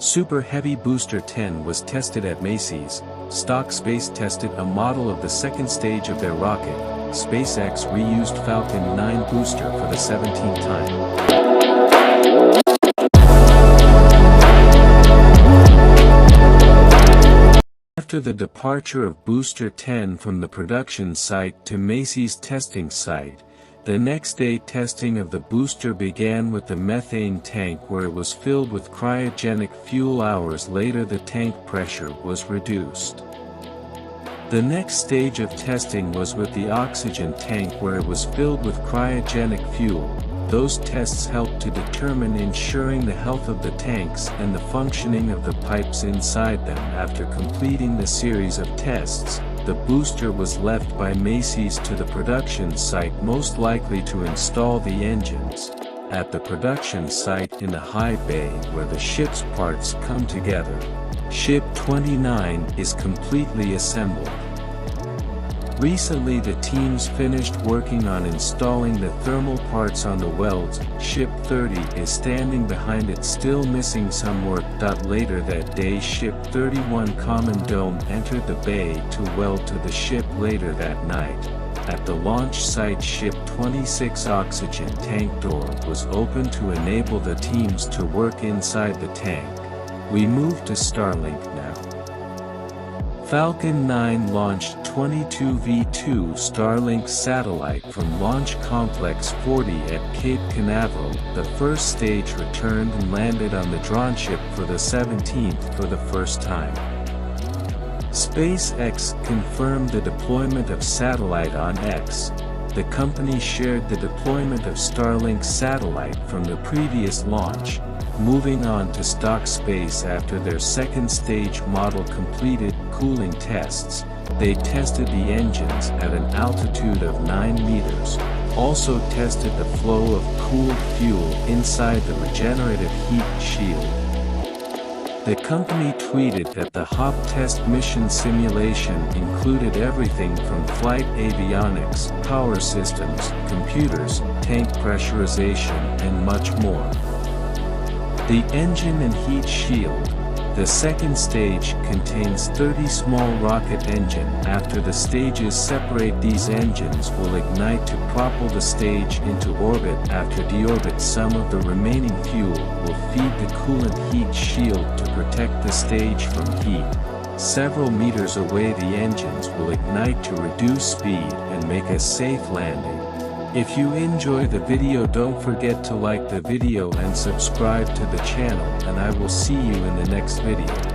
Super Heavy Booster 10 was tested at Macýs. Stock Space tested a model of the second stage of their rocket. SpaceX reused Falcon 9 booster for the 17th time. After the departure of Booster 10 from the production site to Macýs testing site, the next day testing of the booster began with the methane tank where it was filled with cryogenic fuel. Hours later the tank pressure was reduced. The next stage of testing was with the oxygen tank where it was filled with cryogenic fuel. Those tests helped to determine ensuring the health of the tanks and the functioning of the pipes inside them. After completing the series of tests, the booster was left by Macýs to the production site, most likely to install the engines at the production site in the high bay where the ship's parts come together. Ship 29 is completely assembled. Recently the teams finished working on installing the thermal parts on the welds. Ship 30 is standing behind it, still missing some work. Later that day Ship 31 Common Dome entered the bay to weld to the ship. Later that night, at the launch site, Ship 26 oxygen tank door was opened to enable the teams to work inside the tank. We move to Starlink now. Falcon 9 launched 22V2 Starlink satellite from Launch Complex 40 at Cape Canaveral. The first stage returned and landed on the drone ship for the 17th for the first time. SpaceX confirmed the deployment of satellite on X. The company shared the deployment of Starlink satellite from the previous launch, moving on to stock space after their second stage model completed cooling tests. They tested the engines at an altitude of 9 meters, also tested the flow of cooled fuel inside the regenerative heat shield. The company tweeted that the HOP test mission simulation included everything from flight avionics, power systems, computers, tank pressurization, and much more. The engine and heat shield. The second stage contains 30 small rocket engine. After the stages separate, these engines will ignite to propel the stage into orbit. After deorbit, some of the remaining fuel will feed the coolant heat shield to protect the stage from heat. Several meters away the engines will ignite to reduce speed and make a safe landing. If you enjoy the video, don't forget to like the video and subscribe to the channel, and I will see you in the next video.